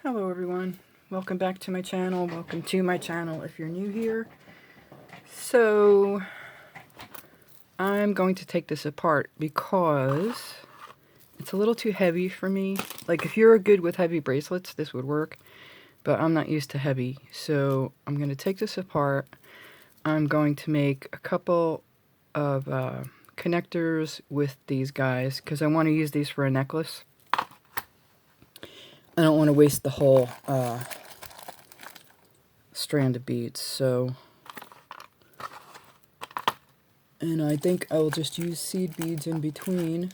Hello everyone, welcome back to my channel. Welcome to my channel if you're new here. So I'm going to take this apart because it's a little too heavy for me. Like if you're good with heavy bracelets, this would work, but I'm not used to heavy. So I'm going to take this apart. I'm going to make a couple of connectors with these guys because I want to use these for a necklace. I don't want to waste the whole strand of beads, so, and I think I will just use seed beads in between.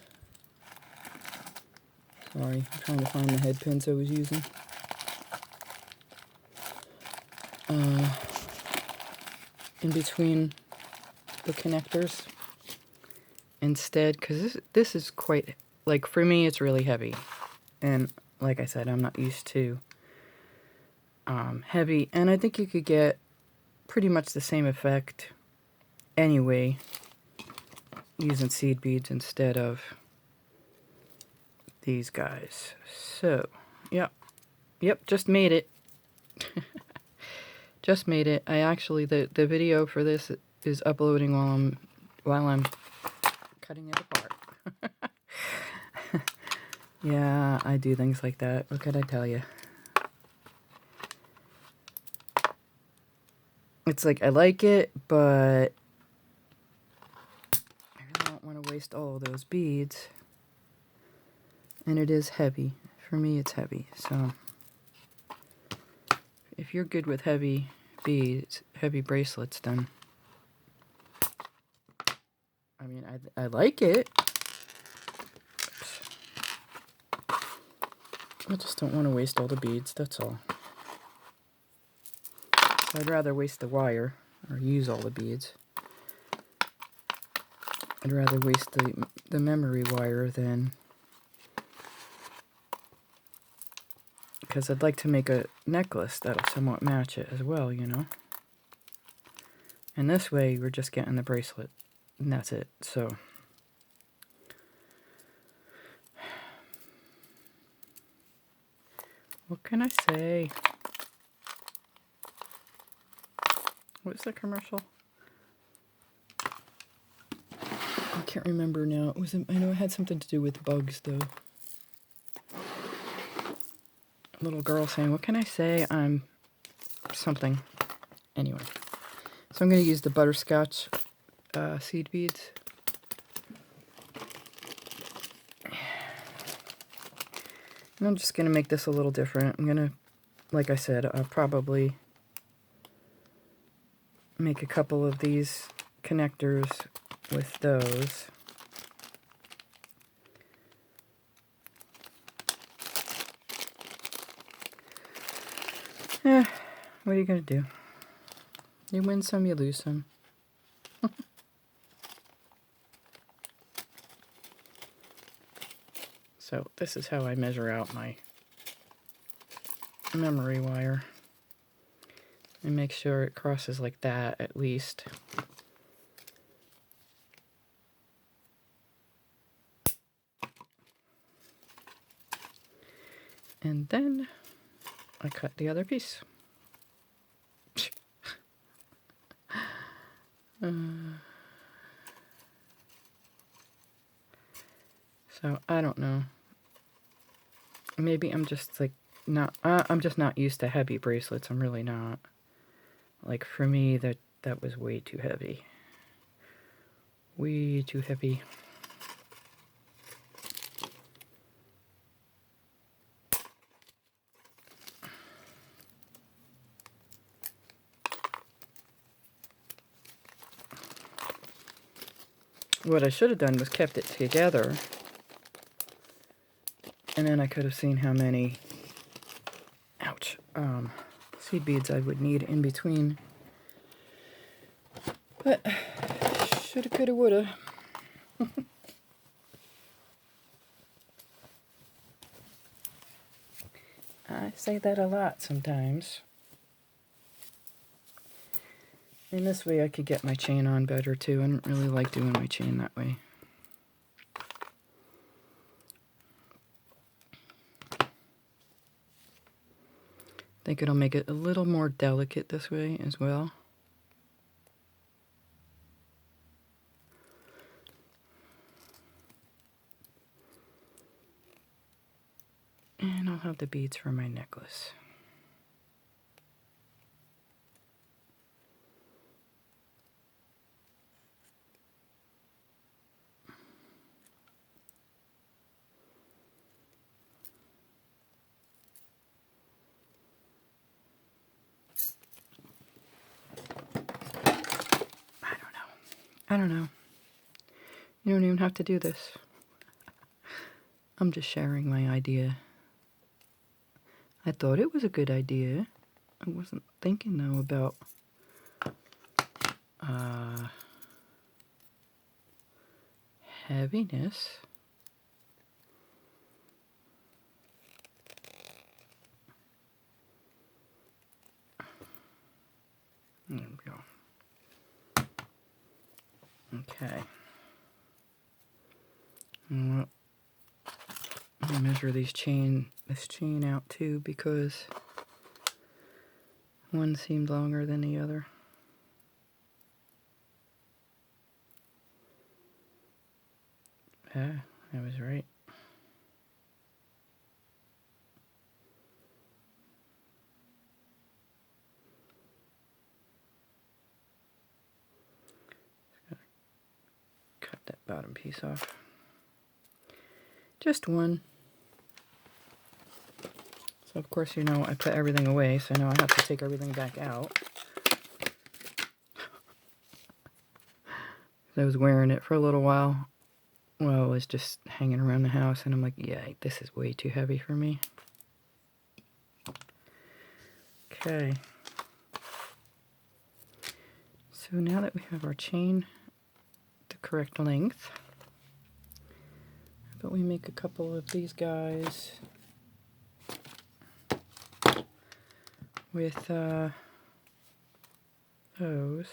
Sorry, I'm trying to find the head pins I was using. In between the connectors instead, because this is quite, like for me it's really heavy, and like I said, I'm not used to heavy, and I think you could get pretty much the same effect anyway using seed beads instead of these guys. So yep, just made it. Just made it. I actually, the video for this is uploading while I'm cutting it apart. Yeah, I do things like that. What could I tell you? It's like I like it, but I really don't want to waste all of those beads. And it is heavy. For me, it's heavy. So if you're good with heavy beads, heavy bracelets, then I mean, I like it. Oops. I just don't want to waste all the beads, that's all. So I'd rather waste the wire, or use all the beads. I'd rather waste the memory wire than... Because I'd like to make a necklace that'll somewhat match it as well, you know? And this way, we're just getting the bracelet, and that's it, so... What can I say? What's the commercial? I can't remember now. It was, I know it had something to do with bugs, though. A little girl saying, what can I say? I'm something. Anyway. So I'm going to use the butterscotch seed beads. And I'm just going to make this a little different. I'm going to, like I said, I'll probably make a couple of these connectors with those. What are you going to do? You win some, you lose some. So this is how I measure out my memory wire. And make sure it crosses like that at least. And then I cut the other piece. So I don't know. Maybe I'm just like not. I'm just not used to heavy bracelets. I'm really not. Like for me, that was way too heavy. Way too heavy. What I should have done was kept it together, and then I could have seen how many, ouch, seed beads I would need in between. But shoulda, coulda, woulda. I say that a lot sometimes. And this way I could get my chain on better too. I don't really like doing my chain that way. think it'll make it a little more delicate this way as well. And I'll have the beads for my necklace. I don't know. You don't even have to do this. I'm just sharing my idea. I thought it was a good idea. I wasn't thinking, though, about heaviness. There we go. Okay. Well, I'll measure this chain out too, because one seemed longer than the other. Ah, I was right. Cut that bottom piece off. Just one. So of course, you know, I put everything away, so now I have to take everything back out. I was wearing it for a little while. Well, it was just hanging around the house, and I'm like, yeah, this is way too heavy for me. Okay. So now that we have our chain the correct length, but we make a couple of these guys with those.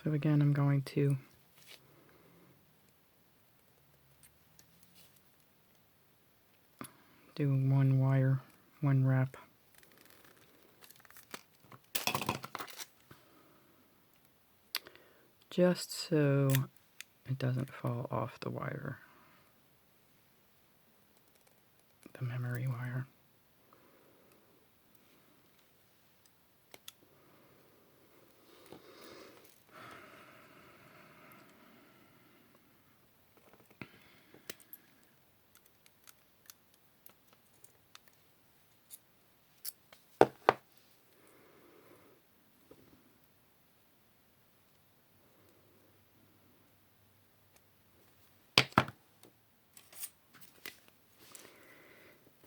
So again, I'm going to do one wire, one wrap. Just so it doesn't fall off the wire, the memory wire.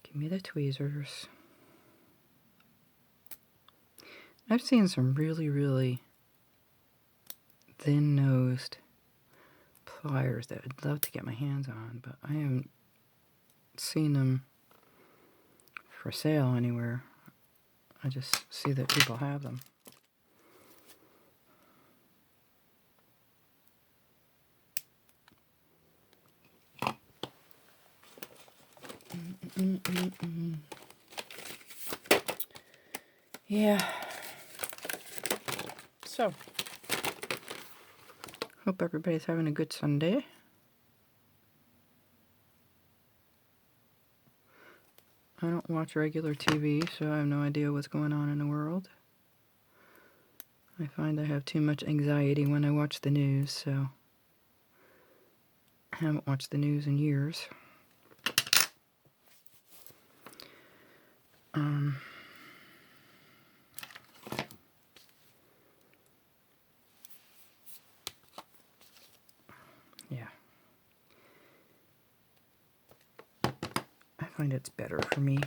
Give me the tweezers. I've seen some really, really thin-nosed pliers that I'd love to get my hands on, but I haven't seen them for sale anywhere. I just see that people have them. Yeah. So, hope everybody's having a good Sunday. I don't watch regular TV, so I have no idea what's going on in the world. I find I have too much anxiety when I watch the news, so I haven't watched the news in years. Yeah. I find it's better for me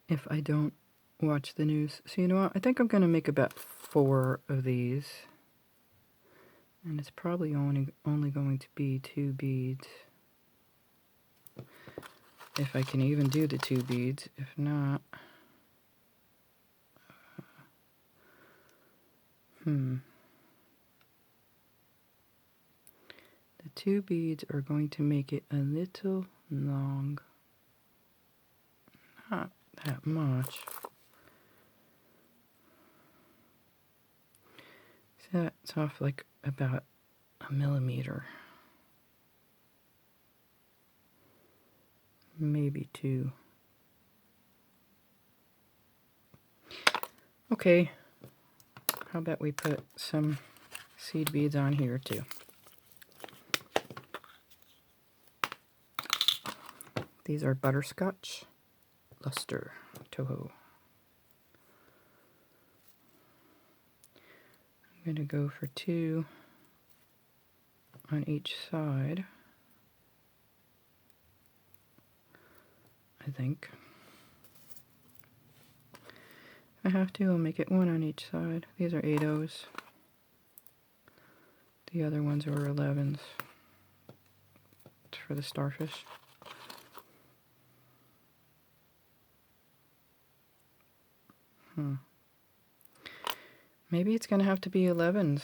if I don't watch the news. So you know what? I think I'm going to make about 4 of these. And it's probably only going to be 2 beads. If I can even do the 2 beads. If not... 2 beads are going to make it a little long. Not that much. So that's off like about a millimeter. Maybe 2. Okay, how about we put some seed beads on here too. These are butterscotch luster Toho. I'm going to go for 2 on each side, I think. If I have to, I'll make it 1 on each side. These are 8/0s. The other ones are 11s. It's for the starfish. Maybe it's going to have to be 11s.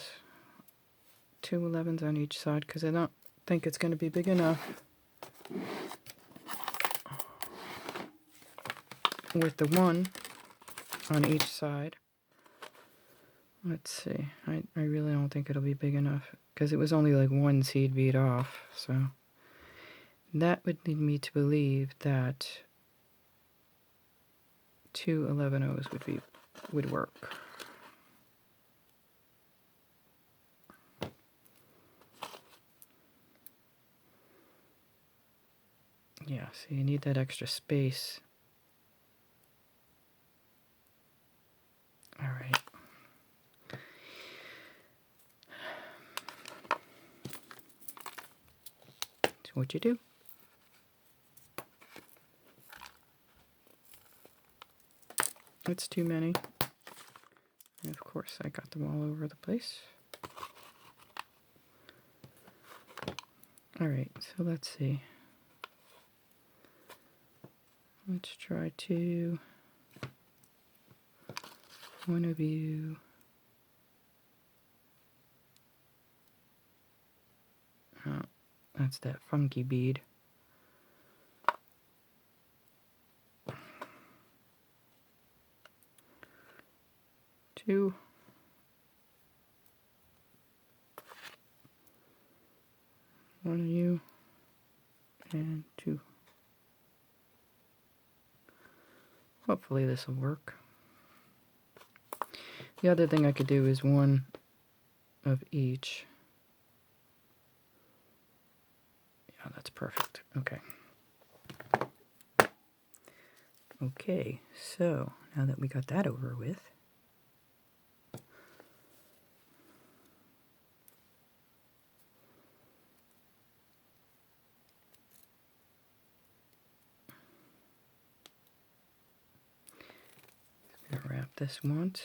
2 11s on each side, because I don't think it's going to be big enough with the 1 on each side. Let's see. I really don't think it'll be big enough, because it was only like 1 seed bead off. So that would lead me to believe that 2 11/0s would work. Yeah, so you need that extra space. All right. So what you do? It's too many. And of course, I got them all over the place. All right, so let's see. Let's try to, one of you, oh, that's that funky bead. Two. One of you, and 2. Hopefully this will work. The other thing I could do is 1 of each. Yeah, that's perfect. Okay. Okay, so now that we got that over with, I'm gonna wrap this once.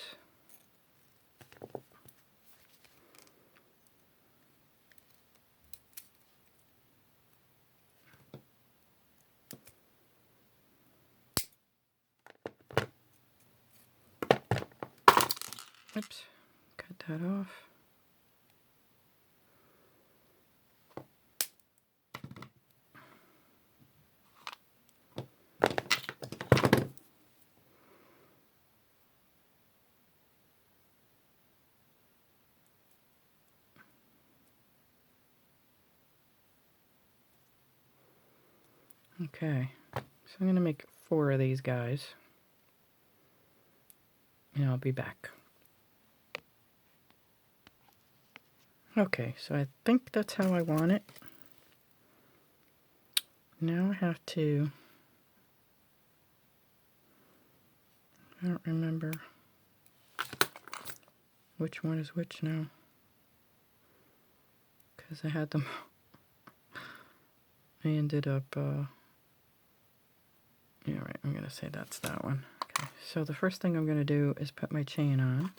Oops, cut that off. Okay, so I'm going to make 4 of these guys, and I'll be back. Okay, so I think that's how I want it. Now I have to, I don't remember which one is which now, because I had them, I ended up, yeah, right, I'm going to say that's that one. Okay, so the first thing I'm going to do is put my chain on.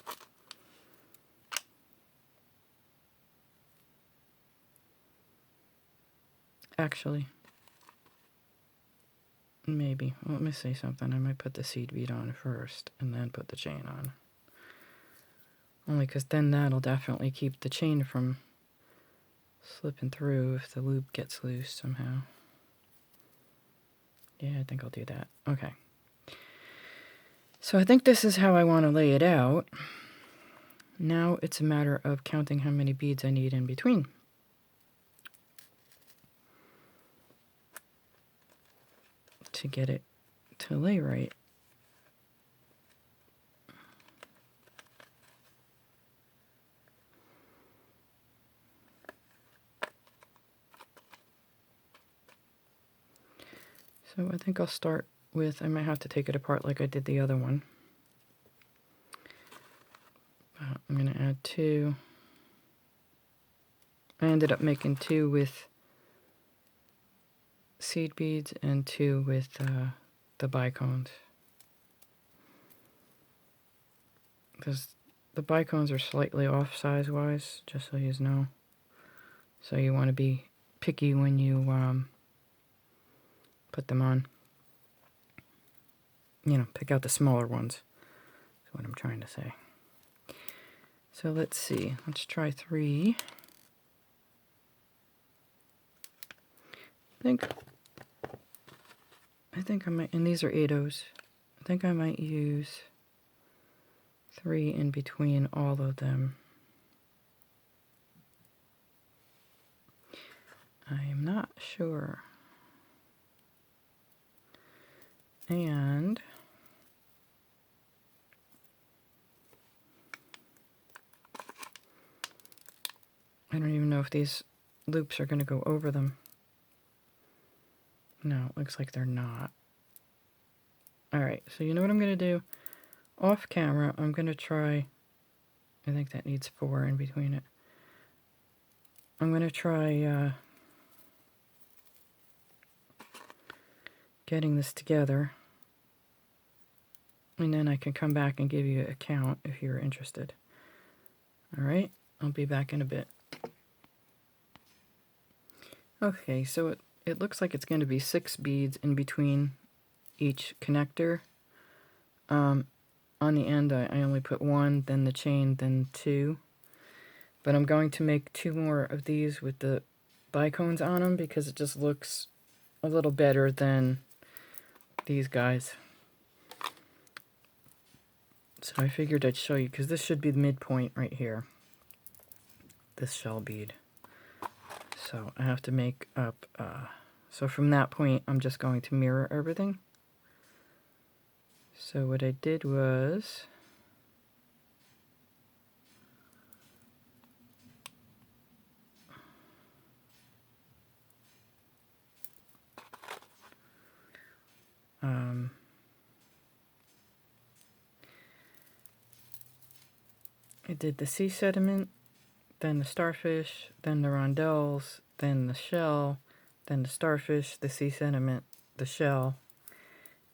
Actually, maybe, well, let me say something. I might put the seed bead on first and then put the chain on. Only because then that'll definitely keep the chain from slipping through if the loop gets loose somehow. Yeah, I think I'll do that. Okay. So I think this is how I want to lay it out. Now it's a matter of counting how many beads I need in between. To get it to lay right. So I think I'll start with, I might have to take it apart like I did the other one. I'm going to add 2. I ended up making 2 with seed beads and 2 with the bicones. Because the bicones are slightly off size-wise, just so you know. So you want to be picky when you put them on. You know, pick out the smaller ones. That's what I'm trying to say. So let's see. Let's try 3. I think I might, and these are 8/0s. I think I might use 3 in between all of them. I am not sure. And I don't even know if these loops are going to go over them. No, it looks like they're not. Alright, so you know what I'm going to do? Off camera, I'm going to try, I think that needs 4 in between it. I'm going to try getting this together. And then I can come back and give you a count if you're interested. Alright, I'll be back in a bit. Okay, so it looks like it's going to be 6 beads in between each connector. On the end, I only put 1, then the chain, then 2. But I'm going to make 2 more of these with the bicones on them because it just looks a little better than these guys. So I figured I'd show you because this should be the midpoint right here. This shell bead. So I have to make up, so from that point I'm just going to mirror everything. So what I did was, I did the sea sediment, then the starfish, then the rondelles, then the shell, then the starfish, the sea sediment, the shell,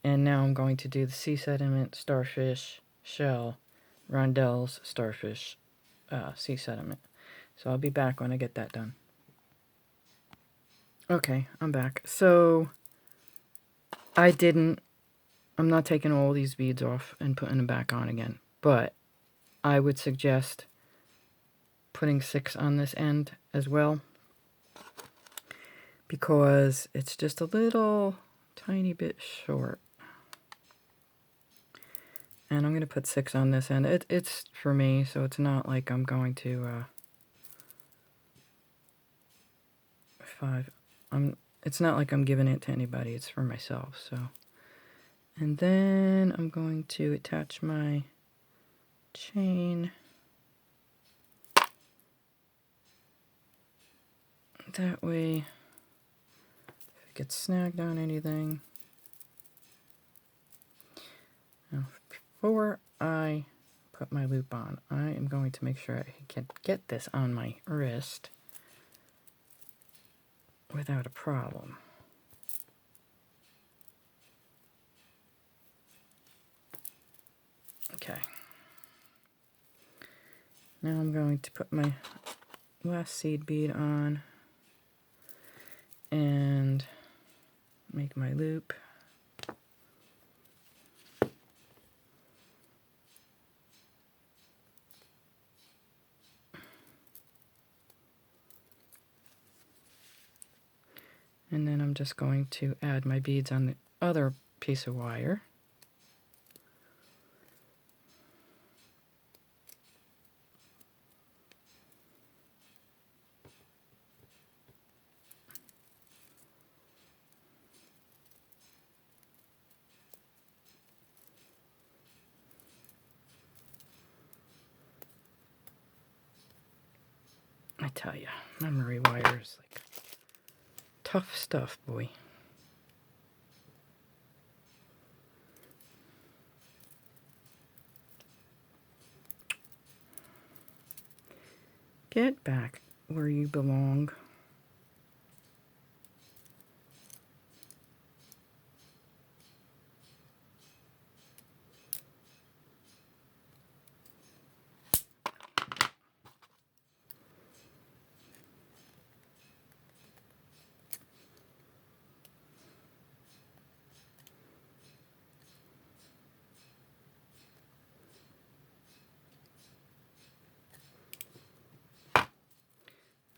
and now I'm going to do the sea sediment, starfish, shell, rondelles, starfish, sea sediment. So I'll be back when I get that done. Okay, I'm back. So I'm not taking all these beads off and putting them back on again, but I would suggest putting 6 on this end as well because it's just a little tiny bit short. And I'm going to put 6 on this end. It's for me, so it's not like I'm going to 5. It's not like I'm giving it to anybody. It's for myself. So, and then I'm going to attach my chain. That way, if it gets snagged on anything. Now, before I put my loop on, I am going to make sure I can get this on my wrist without a problem. Okay. Now I'm going to put my last seed bead on and make my loop. And then I'm just going to add my beads on the other piece of wire. I tell you, memory wire is like tough stuff, boy. Get back where you belong.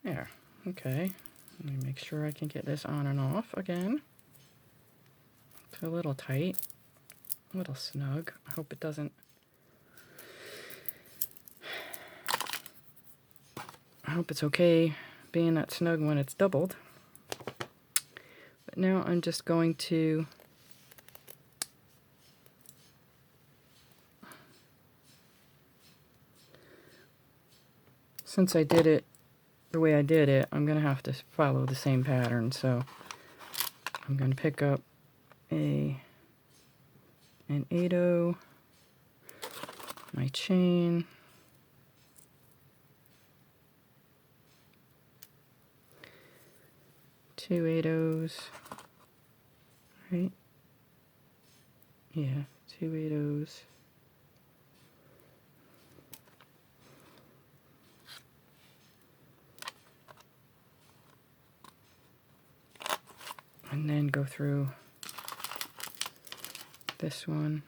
There, okay. Let me make sure I can get this on and off again. It's a little tight, a little snug. I hope it doesn't. I hope it's okay being that snug when it's doubled. But now I'm just going to since I did it the way I did it, I'm going to have to follow the same pattern. So I'm going to pick up an 8/0, my chain, two 8/0s, right? Yeah, two 8/0s. And then go through this one.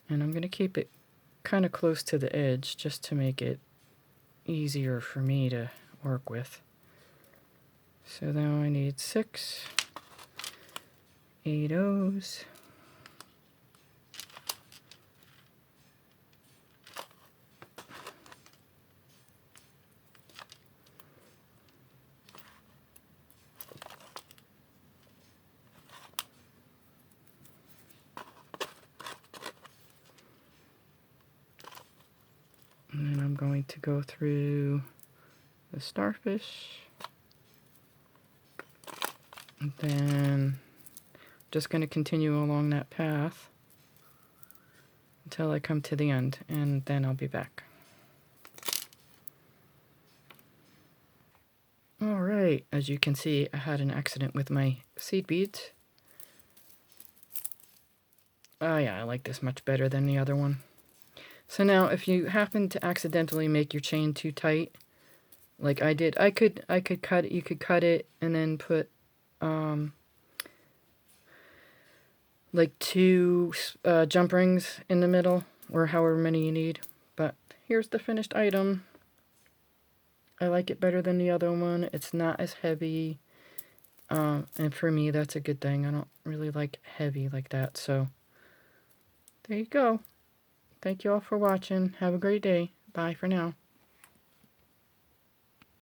And I'm going to keep it kind of close to the edge just to make it easier for me to work with. So now I need 6 8/0s. And then I'm going to go through the starfish. And then just going to continue along that path until I come to the end, and then I'll be back. Alright, as you can see, I had an accident with my seed beads. Oh yeah, I like this much better than the other one. So now, if you happen to accidentally make your chain too tight, like I did, I could cut it. You could cut it and then put like 2 jump rings in the middle, or however many you need. But here's the finished item. I like it better than the other one. It's not as heavy, and for me, that's a good thing. I don't really like heavy like that. So there you go. Thank you all for watching. Have a great day. Bye for now.